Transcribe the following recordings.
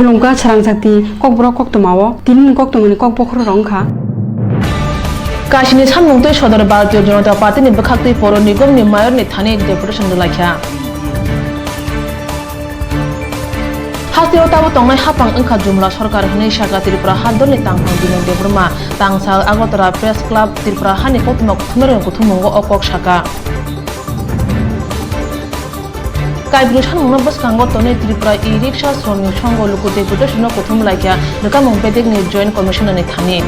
Lungka Swrangchati Kokborok Koktwma Tin Koktwmani Kokborok Kashini Samungtoi Sodor Bharatiya Janata Party ni Bakhakti Poro Nigom ni Mayor ni Thane Deputation Dulaikha Hastio Tabu Tongai Hapang Engkha Jumla Sarkar Hne Shaka Tripura Hadon ni Tangpang Dinong Debrma Tangsa Agotara Press Club Tripura Hani Koktwma Kuthmerong Kuthmungo Okok Shaka Kaibrusan Munabas Kango Tone Tripura E-Rickshaw Srong Chongo Luku Deputation no Kuthum Laikya Nukamong Pedek ni Joint Commissioner ni Thane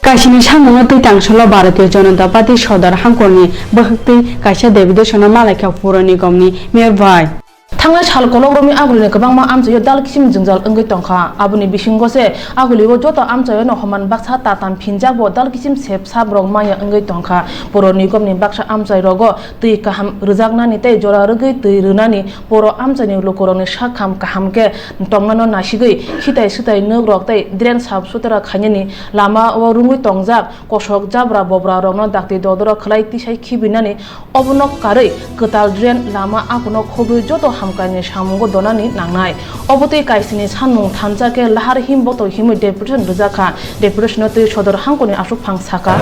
Kashini Samungtoi Tangsalo Bharatiya Janata Party Sodor Hangkorni Bakhakti Kaisa Deputation Malakha Puro Nigomni Mayor Bhai Thangna Chal Kologrami Agulini Kabangma Amchayo Dal Kisim Jingjal Engoi Tongkha Abuni Bisingo se Agulibo Joto Amchayo no Homan Baksa Tatan Phinjabo Dal Kisim Sep Sabrong Maya Engoi Tongkha Puro Nigomni Baksa Amchay Rogo Tui Kaham Rujaknani Tei Jora Rugui Tui Runani Puro Amchani Lokoroni Shakham Kahamke Tongnano Nashigui Khitai Sutai Nugrok Tei Dren Sab Sutara Khanyani Lama Warungui Tongjak Koshok Jabra Bobra Rongno Dakti Dodoro Khlai Tisai Khibinani Obunok Karei Ketal Dren Lama Akunok Khobu Joto Hamkani Samungo Donani Nangnai Obotei Kaisini Sanmung Thanjake Lahar Himboto Himui Deputation Rujakha Deputation Tui Sodor Hangkoni Asuk Phang Saka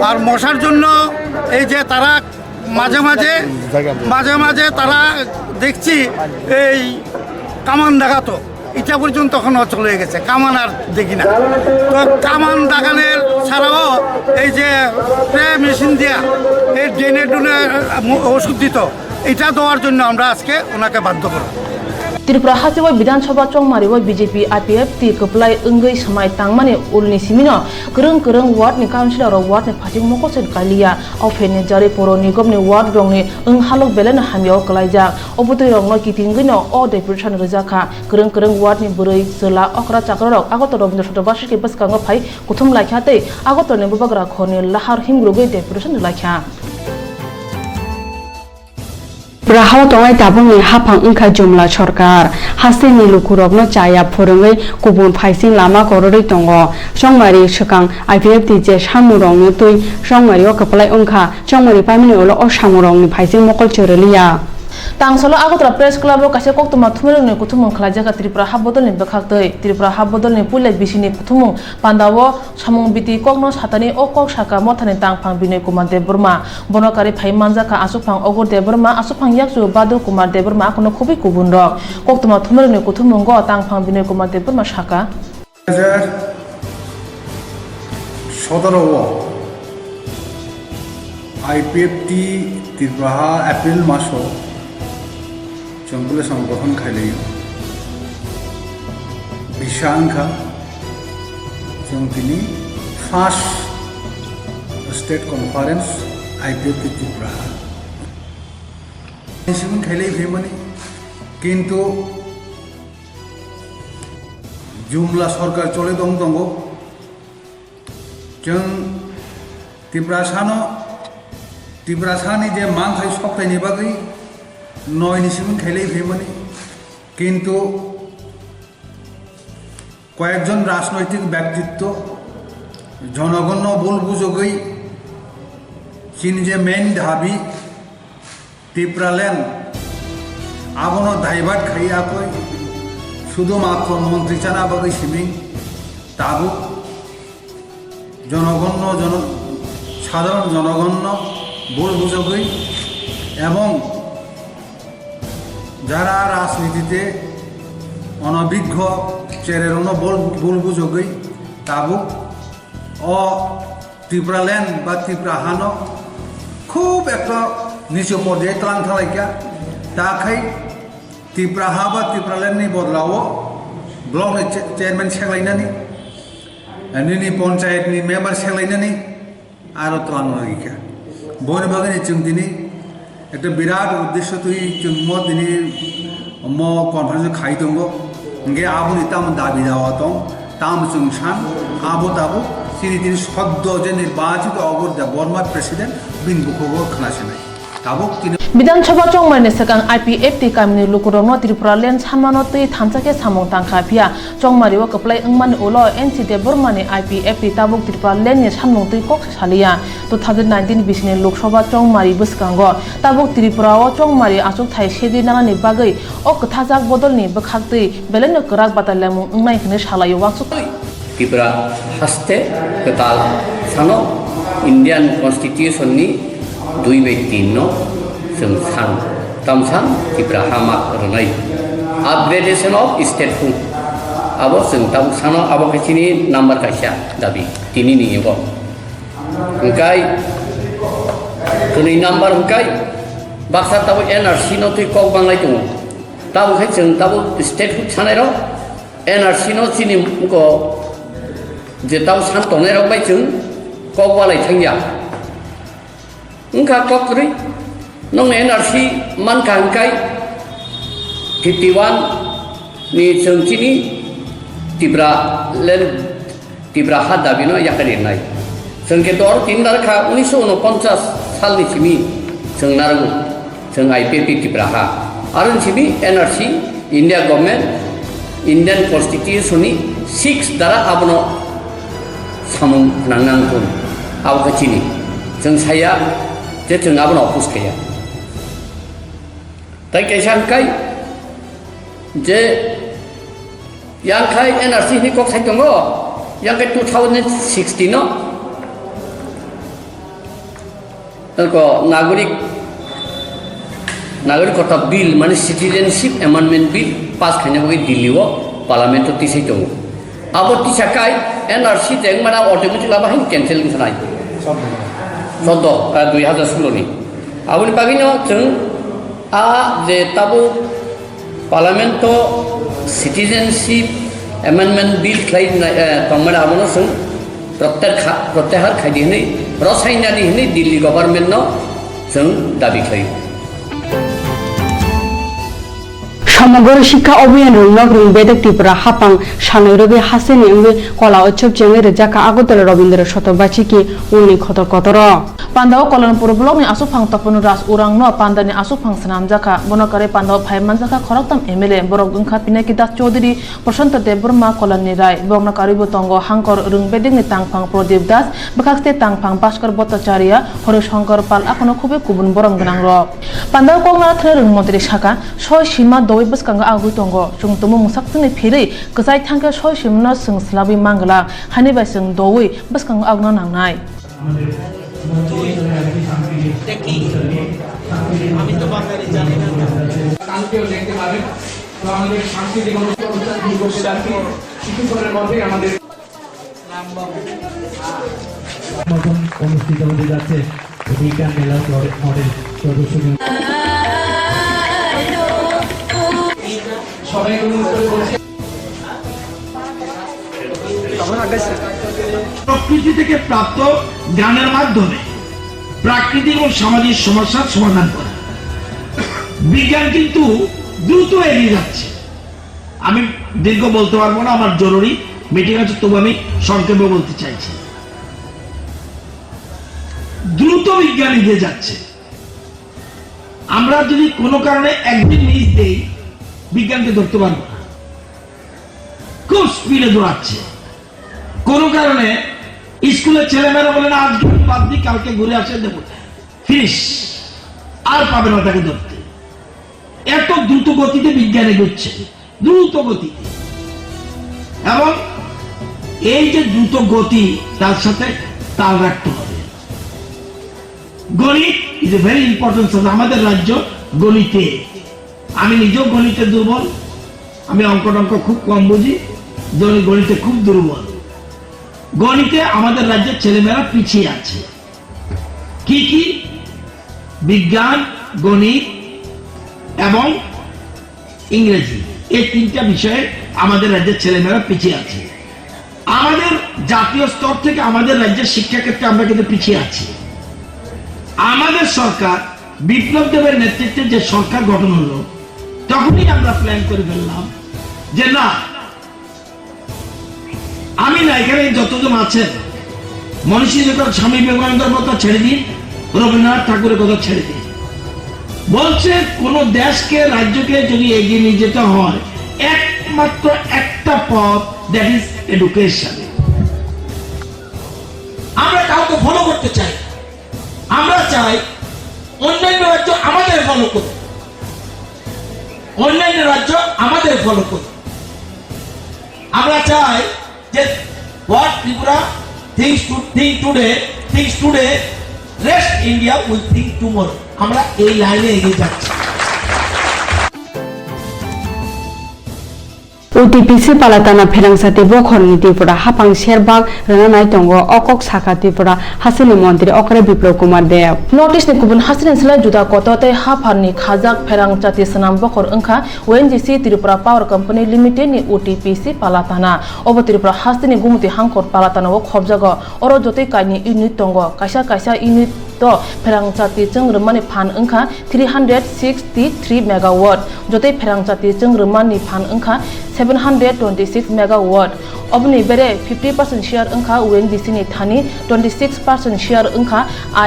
আর মশার জন্য এই যে তারা মাঝে মাঝে তারা দেখছি এই কামান দেখাতো এটা পর্যন্ত তখন অচল হয়ে গেছে কামান আর দেখি না তো কামান দাগানের ছাড়াও এই যে স্প্রে মেশিন দেওয়া এই ড্রেনে ডুনে ওষুধ দিত এটা দেওয়ার জন্য আমরা আজকে ওনাকে বাধ্য করব Tripura Hasiwa Bidhan Sabha Chongmariwa BJP IPF Ti Keplai Enggai Samai Tangmani Ulni Simino Kereng Ward ni Councilor Ward ni Phajing Mokosen Kalia Aufene Jari Poro Nigom ni Ward Rong ni Halok Belen Hamyo Kalaijak Obutoi Rong no Kitingino O Deputation Rujakha Kereng Ward ni Burui Sela Okra Chakrorok Agoto Robindra Sotobashi Bas Kango Phai Kuthum Laikha Tei Agoto ne Bubagra Khoni Lahar Himgrogoi Deputation Laikha Brahaw Tongai Tabungni Hapang Engkha Jumla Sarkar Hasteni Lukurokno Chaya Phorongoi Kubun Phaising Lama Korori Tongo Songmari Shakang IPF TJ Samurongni Tui Songmari o Keplai Engkha Songmari Pamini Olo o Samurongni Phaising Mokol Choreliya Tangsalo Agotara Press Club o Kaisa Koktwma Thumrungni Kuthumung Khlajaka Tripura Habodolni Bakhaktoi Tripura Habodolni Pulek Bisini Kuthumung Pandawo Samung Biti Kokno Satani o Kok Saka Mothani Tangphang Binay Kumar Deburma Bonokari Phai Manjaka Asupang Ogur Deburma Asupang Yaksu Badu Kumar Deburma Kono Khubi Kubun Rok Koktwma Thumrungni Kuthumung go Tangphang Binay Kumar Deburma Shaka 2017 IPFT Tripura April Maso Jambule Sanggothan Khailai Bishankha Jangtini First State Conference IPFT Tripura Nishimun Khailai Phemani Kintu Jumla Sarkar Chole Dong Dongo Jang Tripura Sani je Manghai Soktai ni Bagai Noi Nishimun Khailai Phemani Kintu কয়েকজন রাজনৈতিক ব্যক্তিত্ব জনগণ বলবুজগই চিনি যে main Dhabi ত্রিপুরালেন আবনো দায়ভার খাইয়া কই শুধুমাত্র মন্ত্রী চানা বাগৈ সিমিং তাবু সাধারণ জনগণ বলবুজগই এবং যারা রাজনীতিতে অনভিজ্ঞ চেরেরনো বলবুজগই তাবু ও ত্রিপুরাল্যান্ড বা ত্রিপুরাহানো খুব একটা নিচু পর্যায়ে ত্রাণ থালাইকা তাখাই ত্রিপুরাহা বা ত্রিপুরাল্যান্ডনি বদলাও ব্লকनि চেয়ারম্যান সেলাইনানি নিনি পঞ্চায়েতनि মেম্বার সেলাইনানি আরো ত্রাণ লাগিকা বন বাগানে जों दिनै একটা বিরাট উদ্দেশ্য তুই जों दिनै কনফারেন্স খাই দঙ্গ गे आबुनि ताम दाबि दावा दं ताम जों सान आबो दाबो सिनि दिन सद्य जे निर्वाचित अगरदा बर्मा प्रेसिडेंट बिनबुखौ खोनासंनाय tabuk kini বিধানসভা চংমারিনি সেকাং IPFT কামিনি লুকুরংনো ত্রিপুরা ল্যান্ড সানমানো তৈ থামসাকে সামং তাংখা ফিয়া চংমারিও কপ্লাই ওংমানি উলো NC de বর্মানি IPFT tabuk Tripura ল্যান্ডনি সামং তৈ কক সালিয়া 2019 বিসিনি লোকসভা চংমারি বসকাঙ্গ tabuk ত্রিপুরাও চংমারি আসুক থাই সেদি নানানি বাগৈ ও কথাজাক বদলনি বখাকতৈ বেলেনো করাক বাতালামু ওংনাইখনে সালাयो वाक्सुक Tripura haste ketal sano Indian Constitution ni 2/3 San tamsan Tripura hamak renai upgradation of statehood abo tam sano abo kecini number kaisa dabi tini ni ego engkai kuni number engkai baksa tabu NRC no tui kok banglai tu tabu khai jeng tabu statehood sanai ro NRC no sini ko je tabu san tonai ro bai jeng kok walai thangya engka kok ri nong NRC man kangkai 51 ni jeng sini Tripura len Tripura hat dabi no yakari nai jeng ke dor 3 dar kha 1949 sal ni simi jeng naru jeng IPFT Tripura ha arun simi NRC India government Indian Constitution ni 6 dara abono samung nangang pun aw kecini jeng saya je jeng abono opus kaya tai kaisan kai je yang kai NRC ni kok sai tongo yang kai 2016 no ko nagorik kota bill mane citizenship amendment bill pass khanya bagi diliwo parliament to tisai tongo abo tisakai NRC teng mana automatic laba hin cancel ngai sodo 2016 ni abo ni pagino jeng a je tabu parliament to citizenship amendment bill khai tongmana abono sung protyahar khai di ni rosaina di ni Delhi government no sung dabi khai সমগ্র শিক্ষা অভিযান রুইনক রুই বেদক ত্রিপুরা হাপাং সানৈ রবি হাসেনি ওঙ্গে কলা উৎসব চেঙ্গে রেজাকা আগরতলা রবীন্দ্র শতবার্ষিকী উনি খতর কতর Pandaw Kolanpur blok ni asupang tapun ras urang no pandani asupang senam jaka bonokare pandaw phaiman jaka khoraktam MLA borok gungkha pinaki das Chaudhary Prashanta Dev Burma kolani rai borna karibu tongo hangkor rung beding ni tangpang Pradip Das bakakte tangpang Bhaskar Bhattacharya Hore Shankar Pal akono khube kubun borom gnang ro pandaw kongna thre rung mantri shaka soy sima doi baskanga agu tongo chungtumu musak tuni phirei kjai thangka soy simna singslabi mangla hani bai sing doi baskanga agna nangnai আমি তো বাঙালি জানি না কালকেও দেখতে পাবেন তো আমাদের সাংস্কৃতিক অনুষ্ঠান শিশুকরণের মধ্যে আমাদের অনুষ্ঠিত হতে যাচ্ছে বিজ্ঞান মেলা মডেল প্রদর্শনী সবাই প্রকৃতি থেকে প্রাপ্ত জ্ঞানের মাধ্যমে প্রাকৃতিক ও সামাজিক সমস্যার সমাধান করা বিজ্ঞান কিন্তু দ্রুত এগিয়ে যাচ্ছে আমি দীর্ঘ বলতে পারবো না আমার জরুরি মিটিং আছে তবু আমি সংক্ষেপে বলতে চাইছি দ্রুত বিজ্ঞান এগিয়ে যাচ্ছে আমরা যদি কোনো কারণে একদিন মিস দেই বিজ্ঞানকে ধরতে পারবো না খুব স্পিডে দৌড়াচ্ছে কোনো কারণে স্কুলের ছেলেমেয়েরা বলে না আজকে বাদ দিই কালকে ঘুরে আসে দেবো ফিনিশ আর পাবে না তাকে ধরতে এত দ্রুত গতিতে বিজ্ঞান এগোচ্ছে দ্রুত গতিতে এবং এই যে দ্রুত গতি তার সাথে তাল রাখতে হবে গণিত is a very important subject আমাদের রাজ্য গণিতে আমি নিজেও গণিতে দুর্বল আমি অঙ্ক খুব কম বুঝি গণিতে খুব দুর্বল গণিতে আমাদের রাজ্যের ছেলেমেয়েরা পিছিয়ে আছে কি কি বিজ্ঞান গণিত এবং ইংরেজি এই তিনটা বিষয়ে আমাদের রাজ্যের ছেলেমেয়েরা পিছিয়ে আছে আমাদের জাতীয় স্তর থেকে আমাদের রাজ্যের শিক্ষা ক্ষেত্রে আমরা কিন্তু পিছিয়ে আছি আমাদের সরকার বিপ্লব দেবের নেতৃত্বে যে সরকার গঠন হলো তখনই আমরা প্ল্যান করে ফেললাম যে না আমি না এখানে যতজন আছেন মনীষী স্বামী বিবেকানন্দের কথা ছেড়ে দিন রবীন্দ্রনাথ ঠাকুরের কথা ছেড়ে দিন বলছে কোন দেশকে রাজ্যকে যদি এগিয়ে নিয়ে যেতে হয় একমাত্র একটা পথ, দ্যাট ইজ এডুকেশন। আমরা কাউকে ফলো করতে চাই, আমরা চাই অন্যান্য রাজ্য আমাদের ফলো করুক, অন্যান্য রাজ্য আমাদের ফলো করুক। আমরা চাই যে what Tripura thinks today, rest India will think tomorrow. আমরা এই লাইনে এগিয়ে যাচ্ছি। UTPC palatana Pherangchati bokhorni Tripura hapang sherbak rananai tongo okok saka Tripura hasini mantri okre Biplop Kumar Dev. Notice ni kubun hasilin sila juda kotote haparni khajak Pherangchati sanam bokhor engkha ONGC Tripura Power Company Limited ni UTPC palatana obo Tripura hasini gumuti hangkor palatana wo khobjago oro jote kaini unit tongo kaisa unit to Pherangchati chungrumani phan engkha 363 megawatt jote Pherangchati chungrumani phan engkha 726 megawatt obni bere 50% share engkha ONGC ni thani 26% share engkha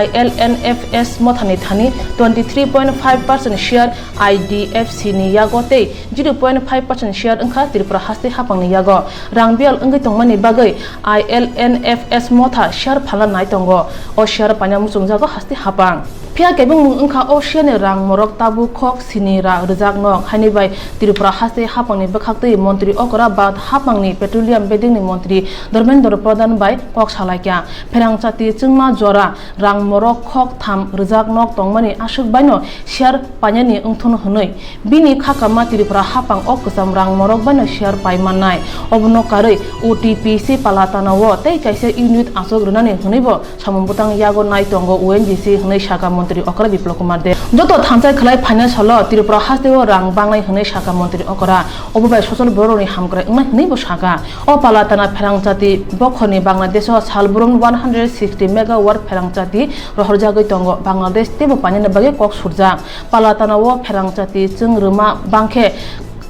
ILNFS mothani thani 23.5% share IDFC ni yagote 0.5% share engkha Tripura haste hapang ni yago rangbial engi tongmani bagai ILNFS motha share phala nai tongo o share panyam sungjago haste hapang Pia kebung mung engkha o share rang morok tabu khok sinira rejak nok hani bai Tripura haste hapang ni bekhakte মন্ত্রী okra bad hapang ni petroleum beding ni মন্ত্রী ধর্মেন্দ্র প্রধান bai kok salaikya Pherangchati chungma jora rang morok khok tham rejak nok tongmani asuk baino share panyani ungthun hunoi bini khakama Tripura hapang ok kusam rang morok baino share paimanai obno karei UTPC palatana wo tei kaisa unit asok runani hunaibo samumbutang yago nai tongo ONGC hunai shaka মন্ত্রী okra Biplop Kumar Dev joto thamchai khlai finance holo Tripura hasteo rang banglai hunai shaka মন্ত্রী okra obobai social boroni hamkrai ungmai hunai bo shaka o palatana Pherangchati bokhoni Bangladesh o salburun 160 megawatt Pherangchati rohorjagoi tongo Bangladesh tebo panina bagi kok surja palatana wo Pherangchati chungruma bangkhe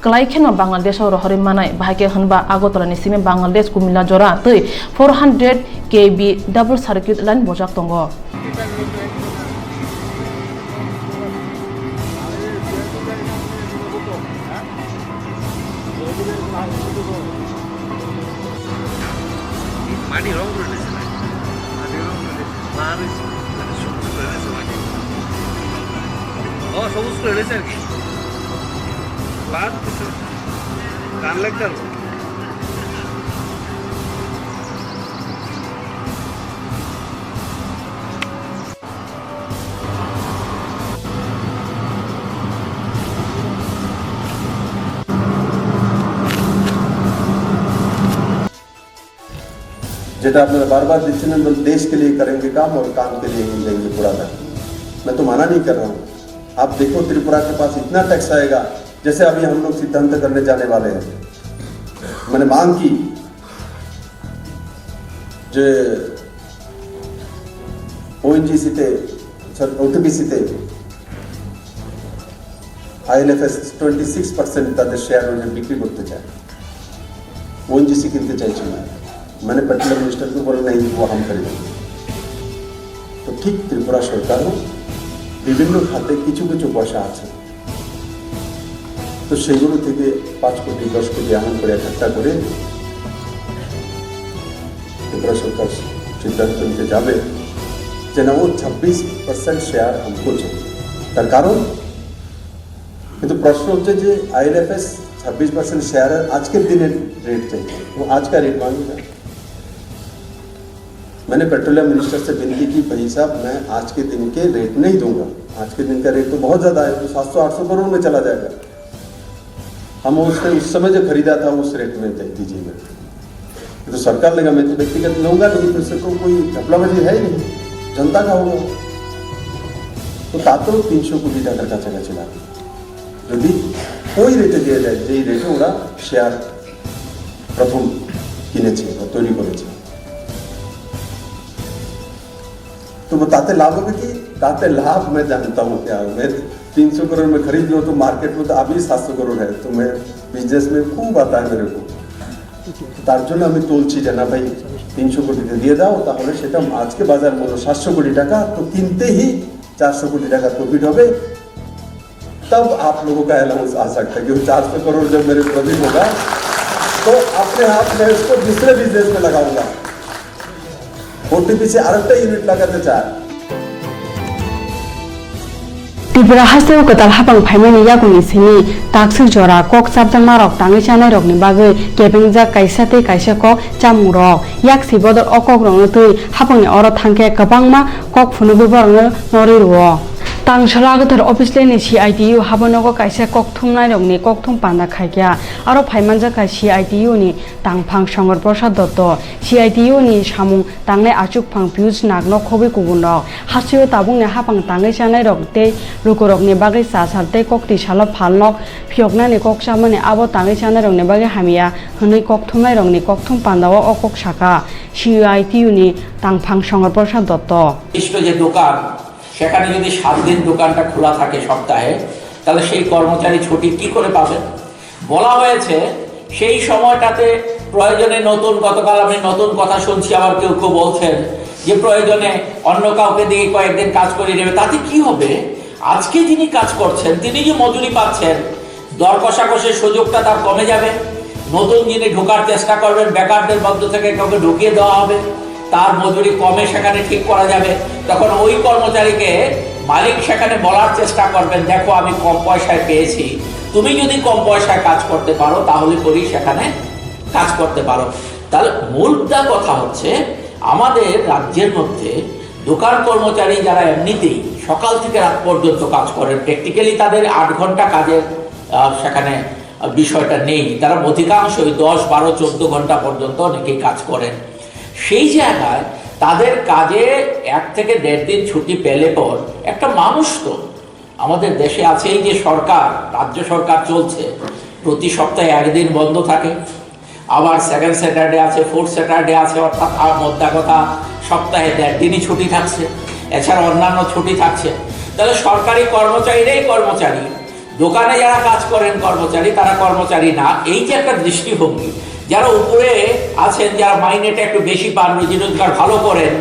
Klaikhen Bangladesh rohori manai bahake hunba Agotola ni sime Bangladesh kumila jora tei 400 kV double circuit line bojak tongo মাটি রং করে দিয়েছে না সবুজ করে দিয়েছে মাটি সবুজ করে দিয়েছে আর কি বাদ কিছু কান লাগতে जेटा आपने बार बार डिसीजन देश के लिए करेंगे काम और काम के लिए ही देंगे पूरा धन। मैं तो मना नहीं कर रहा हूँ, आप देखो त्रिपुरा के पास इतना टैक्स आएगा जैसे अभी हम लोग सिद्धांत करने जाने वाले हैं। मैंने मांग की जो ONGC थे OTPC थे ILFS 26% তাদের শেয়ার বিক্রি করতে চায় ONGC কিনতে চাইছে না मैंने पेट्रोलियम मिनिस्टर को बोला नहीं वो हम करेंगे तो ठीक त्रिपुरा सरकार विभिन्न खाते किचु किचु पैसा আছে तो সেগুলো থেকে 5 কোটি 10 কোটি এমন করে খরচা করে त्रिपुरा सरकार সিদ্ধান্ত নিতে যাবে যে না ও 26% শেয়ার हमको चाहिए তার কারণ কিন্তু প্রশ্ন হচ্ছে যে ILFS 26% শেয়ার আজকের দিনের রেট चाहिए वो आज का रेट मांगेगा मैंने पेट्रोलियम मिनिस्टर से विनती की भाई साहब मैं आज के दिन के रेट नहीं दूंगा आज के दिन का रेट तो बहुत ज़्यादा है तो 700-800 करोड़ में चला जाएगा हम उसने उस समय जो खरीदा था उस रेट में दे दीजिएगा तो सरकार लेगा मैं तो व्यक्तिगत लूँगा नहीं तो इससे तो कोई घपलाबाजी है ही नहीं जनता का होगा तो तातो 300 कोटी টাকার কাছাকাছি লাগবে যদি ওই রেটে দিয়ে যায় যেই রেটে ওরা শেয়ার প্রথম কিনেছে বা তৈরি করেছে तो बताते लाभ होगा कि ताते लाभ मैं जानता हूँ क्या मैं 300 करोड़ में खरीद लो तो मार्केट में तो अभी 700 करोड़ है तो मैं बिजनेस में खूब आता है मेरे को তার জন্য আমি তুলছি যে না ভাই 300 কোটিতে দিয়ে দাও তাহলে সেটা আজকে বাজার মূল্য 700 কোটি টাকা তো কিনতেই 400 কোটি টাকা প্রফিট হবে तब आप लोगों का अलाउंस आ सकता है, क्योंकि 400 करोड़ जब मेरे प्रॉफिट होगा तो अपने आप मैं इसको दूसरे बिजनेस में लगाऊंगा। फोर्टी पीछे अरेक्टा यूनिट लगाते चाहे त्रिपुरा हास्ते कताल हापang फाइमानि यागुनि सिनि ताक्सिक जरा कक साबजां मारक ताङै जानाय रकनि बागै केबेंजा कायसा ते कायसा कक जामुं रक याक सिबदर अकक रंनो तै हापंनि अर थांखे गोबांमा कक फुनुबो बरनो नरि रुओ तांसला गथर अफिसलेनि CITU हाबनगो कायसा ककथुमनाय रंनि ककथुम पान्दा खायग्या आरो फाइमानजा का CITU नि तांफां शंकर प्रसाद दत्त CITU नि सामुं तांनाय आचुकफां पियुष नागनो खबि गुबुनक हासियो ताबुंनि हापं ताङै जानाय रकते लुकुरकनि बागै सासालते ककति साला फालनक फियकनानि ककसामनि आबो ताङै जानाय रंनि बागै हामिया हनै ककथुमनाय रंनि ककथुम पान्दाव अकक शाखा CITU नि तांफां शंकर प्रसाद दत्त যে দোকান সেখানে যদি 7 দিন দোকানটা খোলা থাকে সপ্তাহে, তাহলে সেই কর্মচারী ছুটি কি করে পাবেন? বলা হয়েছে সেই সময়টাতে প্রয়োজনে নতুন, গতকাল আমি নতুন কথা শুনছি, আবার কেউ কেউ বলছেন যে প্রয়োজনে অন্য কাউকে দিয়ে কয়েকদিন কাজ করে নেবে, তাতে কি হবে? আজকে যিনি কাজ করছেন তিনি যে মজুরি পাচ্ছেন, দর কষাকষির সুযোগটা তার কমে যাবে। নতুন যিনি ঢোকার চেষ্টা করবেন, বেকারদের মধ্য থেকে কাউকে ঢুকিয়ে দেওয়া হবে, তার মজুরি কমে সেখানে ঠিক করা যাবে। তখন ওই কর্মচারীকে মালিক সেখানে বলার চেষ্টা করবেন, দেখো আমি কম পয়সায় পেয়েছি, তুমি যদি কম পয়সায় কাজ করতে পারো তাহলে করি সেখানে কাজ করতে পারো। তাহলে মূলটা কথা হচ্ছে আমাদের রাজ্যের মধ্যে দোকান কর্মচারী যারা এমনিতেই সকাল থেকে রাত পর্যন্ত কাজ করেন, প্র্যাকটিক্যালি তাদের 8 ঘন্টা কাজের সেখানে বিষয়টা নেই, তারা অধিকাংশই 10, 12, 14 ঘন্টা পর্যন্ত অনেকেই কাজ করেন। সেই জায়গায় তাদের কাজে 1 থেকে 1.5 দিন ছুটি পেলে পর একটা মানুষ তো আমাদের দেশে আছেই যে সরকার, রাজ্য সরকার চলছে, প্রতি সপ্তাহে 1 দিন বন্ধ থাকে, আবার 2nd স্যাটারডে আছে, 4th স্যাটারডে আছে, অর্থাৎ মোদ্দা কথা সপ্তাহে 1.5 দিনই ছুটি থাকছে, এছাড়া অন্যান্য ছুটি থাকছে। তাহলে সরকারি কর্মচারীরাই কর্মচারী, দোকানে যারা কাজ করেন কর্মচারী তারা কর্মচারী না। এই যে একটা দৃষ্টিভঙ্গি, যারা উপরে আছেন, যারা মাইনেটা একটু বেশি পান, রুজি রোজগার ভালো করেন,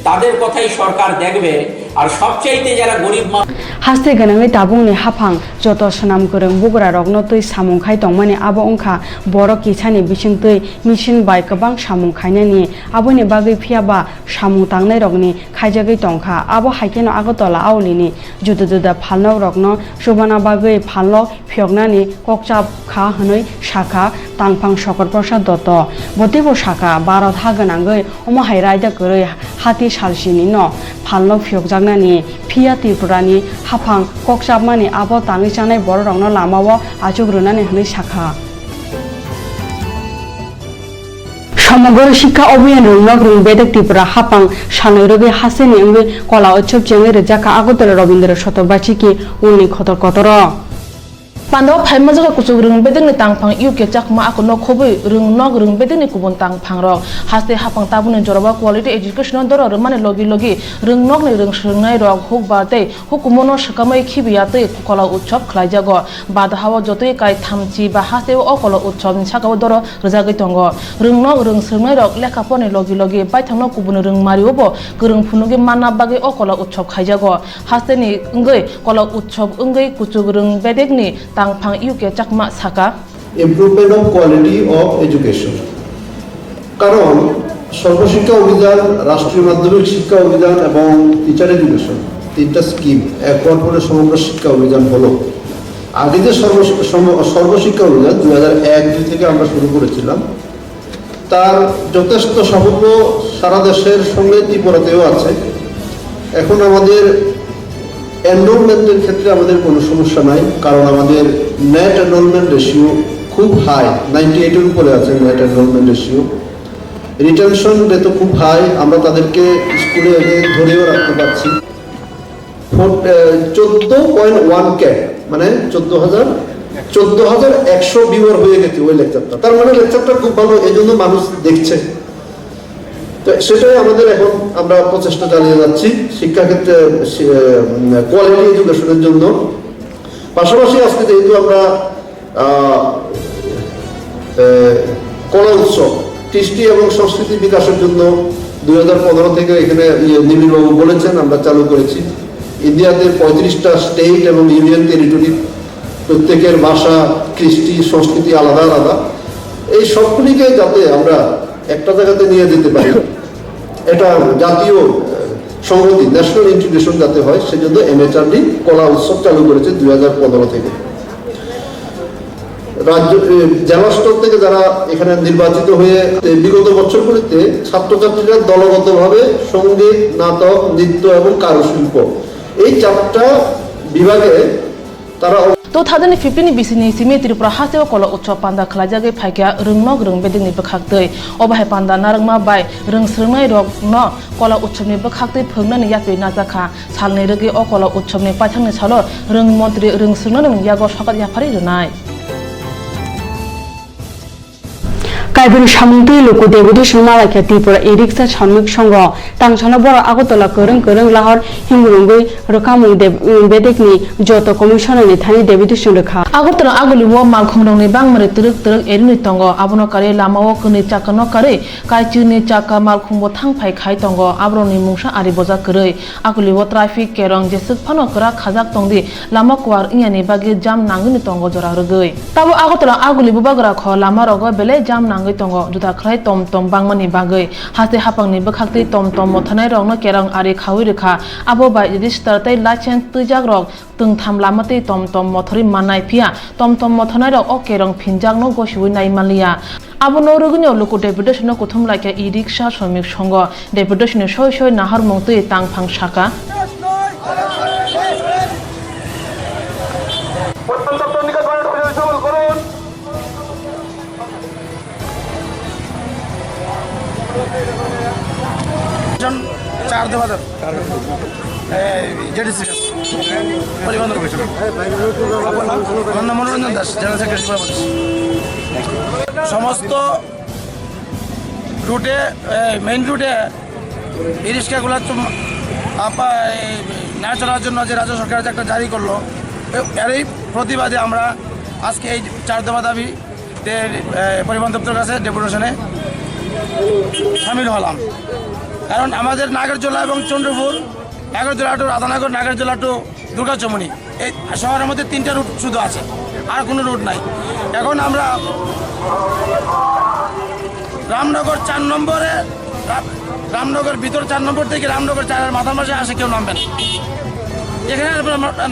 তাদের কথাই সরকার দেখবে, আর সবচাইতে যারা গরিব মানুষ हास्ते गनाङै दाबुंनि हाफां जत सनाम गोरों बुग्रा रगनो तै सामुं खाय दंमानि आबो अंखा बर' किसानि बिसिं तै मिसिन बाय गोबां सामुं खायनानि आबोनि बागै फियाबा सामुं तांनाय रगनि खायजागै दंखा आबो हाइकेनो आगरतला आवलिनि जुदा जुदा फालनक रगनो सुबाना बागै फालनक फियकनानि ककचाब खा हनै शाखा तांफां शकर प्रसाद दत्त बतेबो शाखा भारत हा गोनाङै अमहाय रायदा गोरै हाति सालसिनि न फालनक फियकजागनानि फिया त्रिपुरानि हाफां ककचाबमानि आबो ताङै जानाय बर' रगनो लामाव आजुग्रोनानै हनै शाखा समग्र शिक्षा अभियान रुंगनक रुंबेदक त्रिपुरा हाफां सानैरगै हासेनि अंगै कला उत्सव जेंगै रजाका आगरतला रवीन्द्र शतबार्षिकी उननि खतर Qatar Pandaw phaima jaga kusuk rung bedeng ni tangphang UK chakma ako no khoboi rung nog rung bedeng ni kubun tangphang rok haste hapang tabune joraba quality education dor mane logi logi rung nog ni rung shngai rok huk bate hukumono shakamai khibiyate kola utsob khlai jago bad hawa jotoi kai thamchi ba haste o kola utsob ni sakao dor rjagai tongo rung nog rung shngai rok lekha pone logi logi baithangno kubun rung mariwobo gurung phunuge manna bage o kola utsob khai jago haste ni ngai kola utsob ngai kusuk rung bedeng ni tangphang UK chakma saka improvement of quality of education কারণ সর্বশিক্ষা অভিযান রাষ্ট্রীয় মাধ্যমিক শিক্ষা অভিযান এবং teacher education তিনটা scheme একবার করে সমগ্র শিক্ষা অভিযান হলো আগে যে সর্বশিক্ষা অভিযান 2001 থেকে আমরা শুরু করেছিলাম তার যথেষ্ট সাফল্য সারা দেশের সঙ্গে ত্রিপুরাতেও আছে এখন আমাদের এনরোলমেন্টের ক্ষেত্রে আমাদের কোনো সমস্যা নাই কারণ আমাদের নেট এনরোলমেন্ট রেশিও খুব হাই 98 এর উপরে আছে net enrolment ratio retention rate খুব হাই আমরা তাদেরকে স্কুলে এনে ধরেও রাখতে পারছি 14.1 কে মানে 14100 ভিউয়ার হয়ে গেছে ওই লেকচারটা তার মানে লেকচারটা খুব ভালো এজন্য মানুষ দেখছে তো সেটাই আমাদের এখন আমরা প্রচেষ্টা চালিয়ে যাচ্ছি শিক্ষা ক্ষেত্রে কোয়ালিটি এডুকেশনের জন্য পাশাপাশি আজকে যেহেতু আমরা কলা উৎসব কৃষ্টি এবং সংস্কৃতি বিকাশের জন্য 2015 থেকে এখানে নিবিড়বাবু বলেছেন আমরা চালু করেছি ইন্ডিয়াতে 35টা স্টেট এবং ইউনিয়ন টেরিটরি প্রত্যেকের ভাষা, কৃষ্টি, সংস্কৃতি আলাদা আলাদা। এই সবগুলিকে যাতে আমরা একটা জায়গাতে নিয়ে যেতে পারি, এটা জাতীয় সংহতি, ন্যাশনাল ইন্টিগ্রেশন যাতে হয়, সেজন্য MHRD কলা উৎসব চালু করেছে 2015 থেকে। রাজ্য জেলা স্তর থেকে যারা এখানে নির্বাচিত হয়ে বিগত বছরগুলিতে ছাত্রছাত্রীরা দলগতভাবে সঙ্গীত, নাটক, নৃত্য এবং কারুশিল্প এই 4টা বিভাগে তারা 2015 bisini simi Tripura haseo kola utsav panda khlajage phaikya rungmok rung bedingni bakhaktei obahai panda narangma bai rung srungnai rok no kola utsavni bakhaktei phungnani yatwe najakha salni rege o kola utsavni paithangni salo rung montri rung srungnani yago sakat yafari runai কাইবুনি সামন্তি লোক দেবদেশন মালাইকা ত্রিপুরা ই রিক্সা শ্রমিক সংঘ টাংসানা বড় আগরতলা করং করং লাহর হিমুরুঙ্গই রকামুং বেদেকনি যত কমিশনারনি Thani দেবদেশন রেখা আগরতলা আগুলিও মালখংরংনি বাংমারি তরক তরক এরিনি তঙ্গ আবনকারে লামাও কনি চাকানো কারে কাইচিনি চাকা মালখংবো থাংফাই খাই তঙ্গ আব্রনি মুংসা আরি বজা কरै আগুলিও ট্রাফিক কেরং জেসুক ফানো করা খাজাক তংদি লামা কোয়ার ইয়ানি বাগে জাম নাঙ্গনি তঙ্গ জরা রগৈ তাবো আগরতলা আগুলিবো বাগরা খ লামা রগ বেলে জাম নাঙ্গই তঙ্গ जुदा खराय तम तम बांगमानि बागै हाते हापांनि बखाक्ति तम तम मथानाय रंनो केरं आरि खावि रेखा आबो बाय रेजिस्टार तै लाइसेंस तुजाक रक tung tham lamati tom tom mothori manai pia tom tom mothonai rok o kerong phinjak no gosui nai malia abo no rugno luku deputation ko thum laika i riksha shramik songo deputation shoi shoi nahar mongtui tang phang shaka चार देवादर JDC परिवहन commission मनोरंजन दास general secretary समस्त रूटे main रूटे ই রিক্সাগুলো না চলার জন্য যে রাজ্য সরকার একটা জারি করলো এরই প্রতিবাদে আমরা আজকে এই 4 দফা দাবিতে পরিবহন দপ্তরের কাছে ডেপুটেশনে সামিল হলাম। কারণ আমাদের নাগরজোলা এবং চন্দ্রপুর, নাগরজোলা টু রাধানগর, নাগরজোলা টু দুর্গাচমনি এই শহরের মধ্যে 3টা রুট শুধু আছে, আর কোনো রুট নাই। এখন আমরা রামনগর 4 নম্বরে, রামনগর ভিতর 4 নম্বর থেকে রামনগর 4-এর মাথার মাঝে আসে কেউ নামবে না, এখানে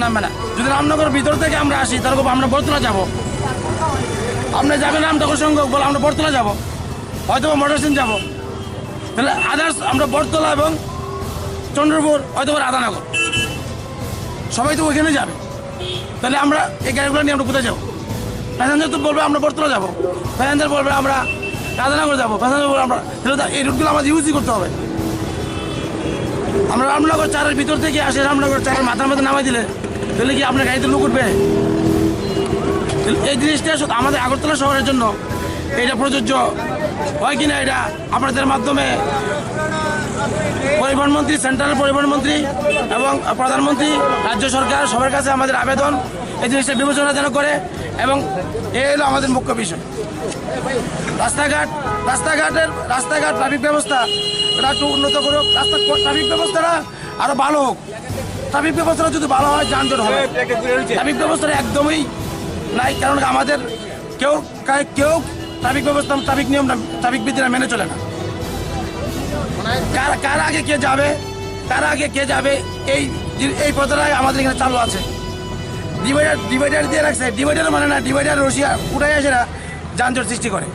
নামবে না। যদি রামনগর ভিতর থেকে আমরা আসি তাহলে আমরা বরতলা যাব, আপনি যাবেন রামনগর সঙ্গ বলে আমরা বরতলা যাব, হয়তো মোটরসিন যাব, তাহলে আদার্স আমরা বরতলা এবং চন্দ্রপুর হয়তো রাধানগর সবাই তো ওইখানে যাবে। তাহলে আমরা এই গাড়িগুলো নিয়ে আমরা কোথায় যাবো? প্যাসেঞ্জার তো বলবে আমরা বরতলা যাবো, প্যাসেঞ্জার বলবে আমরা রাধানগর যাবো, প্যাসেঞ্জার বলবে আমরা, তাহলে এই রুটগুলো আমাদের ইউজই করতে হবে। আমরা রামনগর 4-এর ভিতর থেকে আসে রামনগর 4-এর মাথার মধ্যে নামাই দিলে তাহলে কি আপনার গাড়িতে লোক উঠবে? এই জিনিসটা আমাদের আগরতলা শহরের জন্য এটা প্রযোজ্য হয় কিনা এটা আপনাদের মাধ্যমে পরিবহন মন্ত্রী, সেন্ট্রাল পরিবহন মন্ত্রী এবং প্রধানমন্ত্রী, রাজ্য সরকার সবার কাছে আমাদের আবেদন এই জিনিসটা বিবেচনা যেন করে। এবং এই হলো আমাদের মুখ্য বিষয়। রাস্তাঘাট ট্রাফিক ব্যবস্থা এটা একটু উন্নত করুক, ট্রাফিক ব্যবস্থাটা আরো ভালো হোক। ট্রাফিক ব্যবস্থাটা যদি ভালো হয় যানজট হবে, ট্রাফিক ব্যবস্থাটা একদমই নাই। কারণ আমাদের কেউ ট্রাফিক ব্যবস্থা, ট্রাফিক নিয়ম, ট্রাফিক বিধিরা মেনে চলে না। কার আগে কে যাবে এই প্রথাটাই আমাদের এখানে চালু আছে। ডিভাইডার দিয়ে রাখছে, ডিভাইডার মানে না, ডিভাইডার রশিয়া উঠাই আসে না, যানজট সৃষ্টি করে।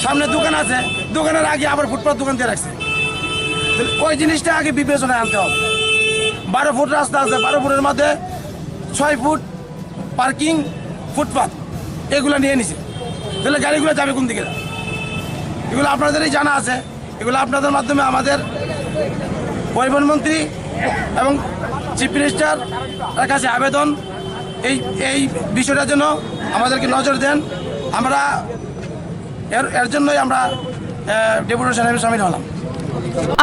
সামনে দোকান আছে, দোকানের আগে আবার ফুটপাথ দোকান দিয়ে রাখছে, ওই জিনিসটা আগে বিবেচনায় আনতে হবে। 12 ফুট রাস্তা আছে, 12 ফুটের মধ্যে 6 ফুট পার্কিং, ফুটপাথ এগুলো নিয়ে নিছে, তাহলে গাড়িগুলো যাবে কোন দিকে? এগুলো আপনাদেরই জানা আছে। এগুলো আপনাদের মাধ্যমে আমাদের পরিবহন মন্ত্রী এবং চিফ মিনিস্টার কাছে আবেদন এই বিষয়টার জন্য আমাদেরকে নজর দেন। আমরা এর জন্যই আমরা ডেপুটেশনে সামিল হলাম।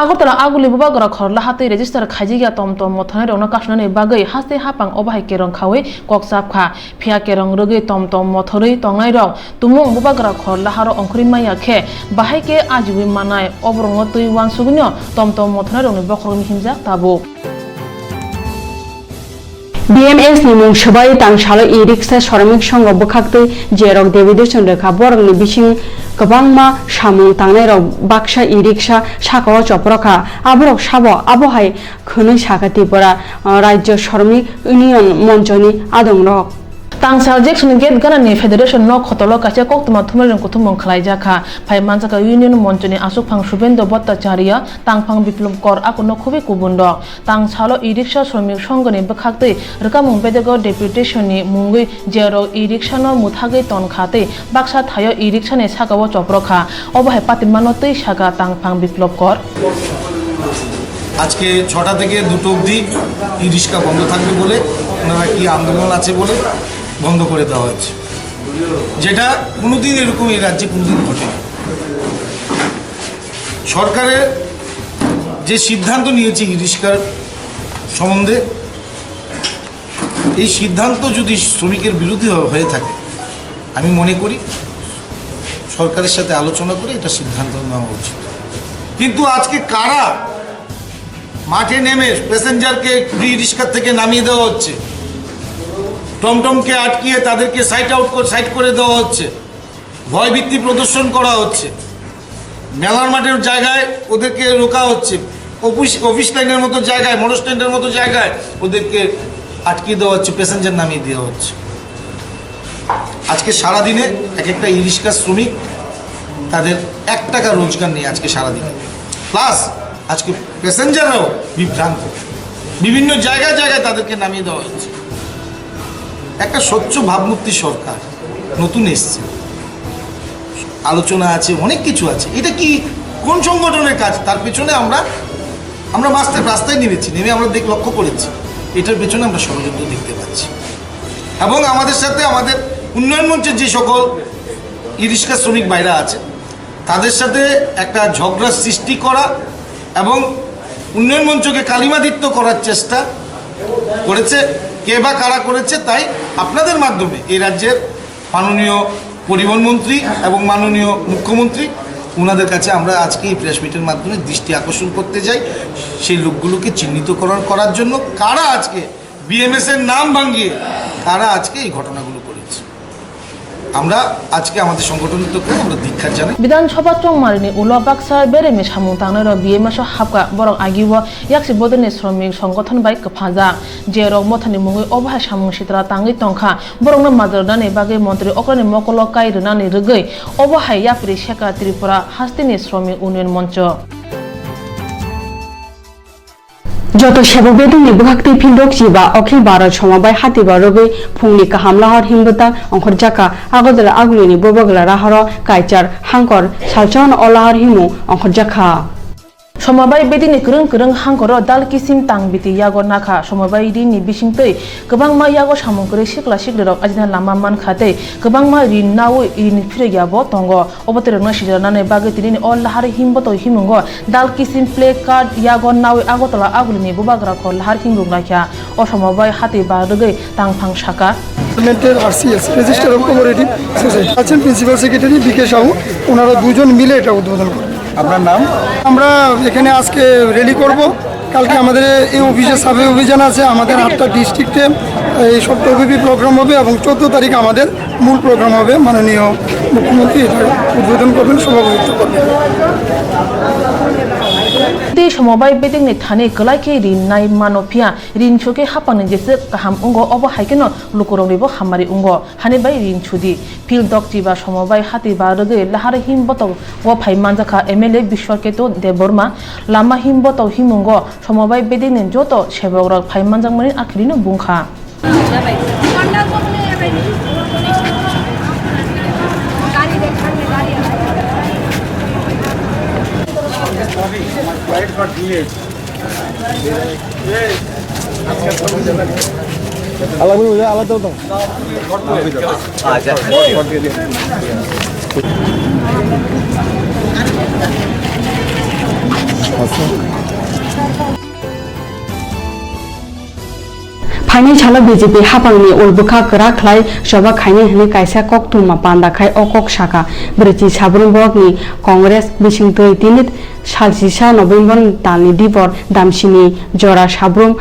আগরতলা আগুলি বুবাগরা খরলা হাতে রেজিস্টার খাইজিগা তমতম মথনে রং কাশনানি বাগৈ হাতে হাপাং অবাহাই কেরং খাওয়ে ককসাবখা ফিয়া কেরং রগৈ তমতম মথরই তংনাই রং তুমুং বুবাগরা খরলা হার অংখরি মাইয়া খে বাহাইকে আজুই মানায় অবরং তুই ওয়ান সুগুন্য তমতম মথনে রং বখরমি হিমজাক তাবো BMS ni mung sabai tang shalo e-rickshaw shramik song bokhaktei jerok devidation rekha borokni bising kwbangma samung tangnai rok baksa e-rickshaw sakao choprokha aborok sabo abohai khwnui saka Tripura Rajya Shramik Union Monchoni adongrok Tangsal Jackson Gate Ganani Federation no Khotolo kacha Koktwma thumreng kuthumong khlaijaka phai manjaka Union Monchoni asukphang Subendo Bhattacharya tangphang biplop kor akuno khubi kubundo tangsalo e-rickshaw shramik songoni bokhaktei rkamung bedego deputation ni mungui jero e-rickshaw no muthagei tonkhate baksa thayo e-rickshaw ni sakao choprokha obhai patimano tei saka tangphang biplop kor আজকে 6টা থেকে 2টো অবধি ই রিক্সা বন্ধ থাকবে বলে ওনারা কি আন্দোলন আছে বলে বন্ধ করে দেওয়া হয়েছে যেটা কোনোদিন এরকম এই রাজ্যে কোনোদিন ঘটেনি সরকারের যে সিদ্ধান্ত নিয়েছে ই রিক্সার সম্বন্ধে এই সিদ্ধান্ত যদি শ্রমিকের বিরোধী হয়ে থাকে আমি মনে করি সরকারের সাথে আলোচনা করে এটা সিদ্ধান্ত নেওয়া উচিত কিন্তু আজকে কারা মাঠে নেমে প্যাসেঞ্জারকে ফ্রি রিক্সা থেকে নামিয়ে দেওয়া হচ্ছে টমটমকে আটকিয়ে তাদেরকে সাইড করে দেওয়া হচ্ছে ভয়ভীতি প্রদর্শন করা হচ্ছে মেলার মাঠের জায়গায় ওদেরকে রোকা হচ্ছে অফিস লাইনের মতো জায়গায় মোটর স্ট্যান্ডের মতো জায়গায় ওদেরকে আটকিয়ে দেওয়া হচ্ছে প্যাসেঞ্জার নামিয়ে দেওয়া হচ্ছে আজকে সারাদিনে এক একটা ই রিক্সা শ্রমিক তাদের 1 টাকা রোজগার নেই আজকে সারাদিনে প্লাস আজকে প্যাসেঞ্জাররাও বিভ্রান্ত বিভিন্ন জায়গায় জায়গায় তাদেরকে নামিয়ে দেওয়া হচ্ছে একটা স্বচ্ছ ভাবমূর্তি সরকার নতুন এসছে আলোচনা আছে অনেক কিছু আছে এটা কি কোন সংগঠনের কাজ তার পেছনে আমরা রাস্তায় নেমে আমরা লক্ষ্য করেছি এটার পেছনে আমরা ষড়যন্ত্র দেখতে পাচ্ছি এবং আমাদের সাথে আমাদের উন্নয়ন মঞ্চের যে সকল ই রিক্সা শ্রমিক ভাইরা আছে তাদের সাথে একটা ঝগড়া সৃষ্টি করা এবং উন্নয়ন মঞ্চকে কালিমাদিত্য করার চেষ্টা করেছে কে বা কারা করেছে তাই আপনাদের মাধ্যমে এই রাজ্যের মাননীয় পরিবহন মন্ত্রী এবং মাননীয় মুখ্যমন্ত্রী ওনাদের কাছে আমরা আজকে এই প্রেস মিটের মাধ্যমে দৃষ্টি আকর্ষণ করতে যাই সেই লোকগুলোকে চিহ্নিত করার জন্য কারা আজকে BMS এর নাম ভাঙিয়ে কারা আজকে এই ঘটনাগুলো করেছে আমরা আজকে আমাদের সংগঠনের তরফে আমরা দীক্ষা জানাই বিধানসভা চংমারিনি উলা Baksa বেরেমি সামুং তাংনাই ro BMS habka borok agiwo yaksi bodoni শ্রমিক সংগঠন bai kphaja je rok mothani mungui obha samung sitra tangi tongkha borokno majornani bagi মন্ত্রী okrani mokolo kai rwnani rwgui obha yapri sheka Tripura hastini শ্রমিক উন্নয়ন মঞ্চ যত সেবক বেদনী বহাক্তি ফিল্ডক জিবা অখিল ভারত সমবায় হাতিবা রবি ফুংনি কাহাম লাহর হিমবতা অংখর জাকা আগদলা আগুলিনি ববগলা রাহর কাইচার হাঙ্কর সালচন অলাহর হিমু অংখর জাকা সমবায় বেদিনি krung hangkoro dal kisim tang biti yago nakha সমবায় rini bisingtei kwbangma yago samungkori sikla sikrok ajina lama mankhate kwbangma rin nawi rin phireyabo tongo oboterno sijarnane bagi tinini all lahar himboto himungo dal kisim play card yago nawi agotala agulini bubagra khol lahar himruk nakha o সমবায় hati barugei tangphang saka গভর্নমেন্টের RCS register of cooperative society আছেন principal secretary বিকে সাহু ওনারা দুজন মিলে এটা উদ্বোধন করবেন আপনার নাম আমরা এখানে আজকে রেলি করব কালকে আমাদের এই অফিসে সার্ভে অভিযান আছে আমাদের 8টা ডিস্ট্রিক্টে এই সপ্তাহব্যাপী প্রোগ্রাম হবে এবং 14 তারিখ আমাদের মূল প্রোগ্রাম হবে মাননীয় মুখ্যমন্ত্রী এটা উদ্বোধন করবেন সভাপতিত্ব করবেন di সমবায় বেদিংনি thani kalaike rin nai manopia rin choke hapani jese kaham ungo obo haikeno lukorongribo hamari ungo hani bai rin chudi fil dokti ba সমবায় hati ba rege lahar himboto o phai manjaka MLA Bishwarketo Deborma lama himboto himungo সমবায় বেদিংনি joto seborok phai manjangmani akhirino bungkha थांनाय साला BJP हापांनि उलबुखा गोरा खलाय सभा खायनि हने कायसा कोक्तुमा पान्दाखाय अकक शाखा ब्रैथि साब्रुं बरकनि कांग्रेस बिसिंतै तिनित सालसिसा नभेम्बर दाननि दिपर दामसिनि जरा साब्रुं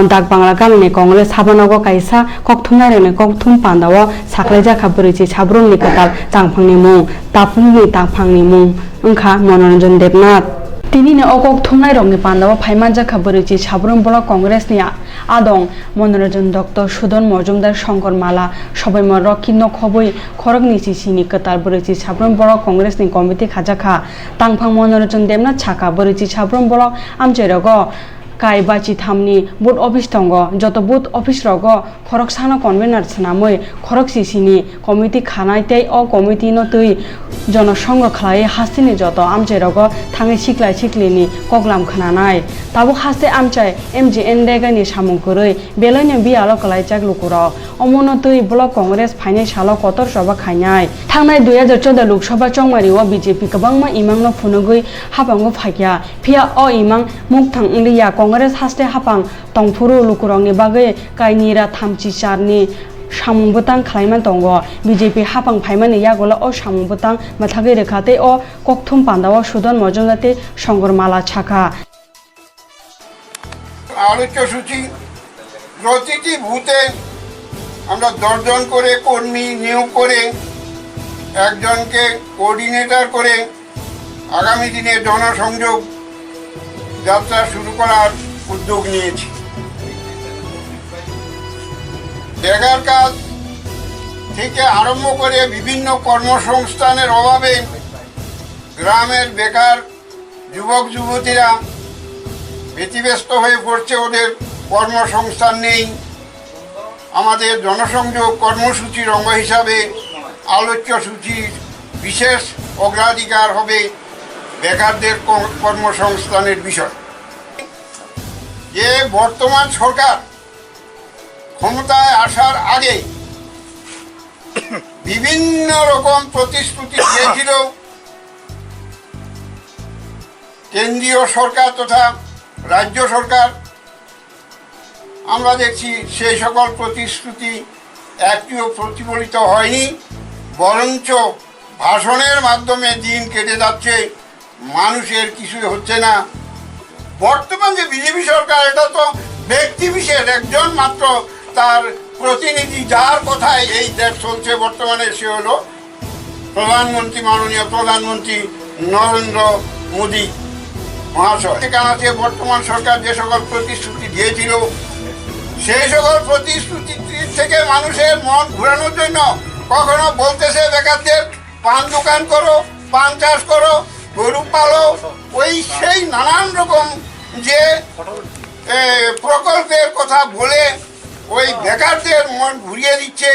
दाग बांला गामिनि कांग्रेस हाबानागो कायसा कोक्तुमनायनि कोक्तुम पान्दाव साख्लायजाखा ब्रैथि साब्रुंनि कताल तांफांनि मुं तापुंनि तांफांनि मुं ओंखा मनोरंजन देबनाथ तिनिनो अकक थुमनाय रंनि पान्दाव फाइमान जाखा ब्रैथि साब्रुं ब्लक कांग्रेसनि आदं मनोरंजन डक्टर सुदन मजुमदार शंकर माला सबाइमर रकी नखबै खरक निसिसिनि कतार ब्रैथि साब्रुं ब्लक कांग्रेसनि कमिटि खाजाखा तांफां मनोरंजन देबनाथ छाका ब्रैथि साब्रुं ब्लक आमचेरगो काय बाची थामनि बुथ अफिस दंग जत बुथ अफिस रगो खरक साना कन्वेनर सनामै खरक सिसिनि कमिटि खानाय तै अ कमिटि न तै जनसंघ खलाय हास्तिनि जत आमचेरगो थाङै सिख्लाय सिख्लिनि कगलाम खनानाय ताबो हास्ते आमचाय एमजिएन देगानि सामुगरै बेलैनो बियाल कलाय जाक लुकुर अमन तै ब्लक कांग्रेस फाइनाय साल कतर सभा खायनाय थांनाय 2014 लोकसभा चंमारिव बीजेपी गोबांमा इमांनो फुनुगै हाबांगो फाइया फिया अ इमां मुक्तां लिया कांग्रेस हास्ते हापां तंफुरु लुकुरंनि बागै कायनिरा थामचि चारनि सामुंबोतां खालायमान दंग बीजेपी हापां फाइमानि यागोला अ सामुंबोतां माथागै रेखाते अ कोक्तुम पान्दाव सुदन मजुमदाते शंकर माला छाका আলোচ্য সূচি প্রতিটি বুথে আমরা 10 জন করে কর্মী নিয়োগ করে একজনকে কোঅর্ডিনেটর করে আগামী দিনে জনসংযোগ যাত্রা শুরু করার উদ্যোগ নিয়েছি বেকার কাজ থেকে আরম্ভ করে বিভিন্ন কর্মসংস্থানের অভাবে গ্রামের বেকার যুবক যুবতীরা ব্যতিব্যস্ত হয়ে পড়ছে ওদের কর্মসংস্থান নেই আমাদের জনসংযোগ কর্মসূচির অঙ্গ হিসাবে আলোচ্য সূচির বিশেষ অগ্রাধিকার হবে বেকারদের কর্মসংস্থানের বিষয় যে বর্তমান সরকার ক্ষমতায় আসার আগে বিভিন্ন রকম প্রতিশ্রুতি দিয়েছিল কেন্দ্রীয় সরকার তথা রাজ্য সরকার আমরা দেখছি সেই সকল প্রতিশ্রুতি একটিও প্রতিফলিত হয়নি বরঞ্চ ভাষণের মাধ্যমে দিন কেটে যাচ্ছে মানুষের কিছুই হচ্ছে না বর্তমান যে বিজেপি সরকার এটা তো ব্যক্তি বিশেষ একজন মাত্র তার প্রতিনিধি যার কথায় এই দেশ চলছে বর্তমানে সে হলো প্রধানমন্ত্রী মাননীয় প্রধানমন্ত্রী নরেন্দ্র মোদী মহাশয় সেখানে আছে বর্তমান সরকার যে সকল প্রতিশ্রুতি দিয়েছিল সেই সকল প্রতিশ্রুতি থেকে মানুষের মন ঘোরানোর জন্য কখনো বলতেছে বেকারদের পান দোকান করো পান চাষ করো গরু পালো ওই সেই নানান রকম যে প্রকল্পের কথা বলে ওই বেকারদের মন ঘুরিয়ে দিচ্ছে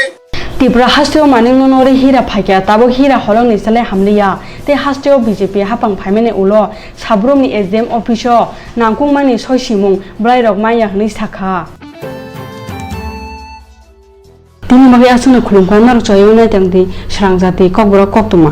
त्रिपुरा हास्टेव मानिंग नोरे हीरा फाइया ताबो हीरा हलंग निसले हामलिया ते हास्टेव बीजेपी हापां फाइमेने उलो साब्रुमनि एसडीएम अफिसो नांकुंमानि सयसिमुं ब्लाइरक माया हनै साखा तिनि मगे आसुनो खुलुमखौ नारक जयौ नायदोंदि स्रांजाति ककबरक कोक्तुमा।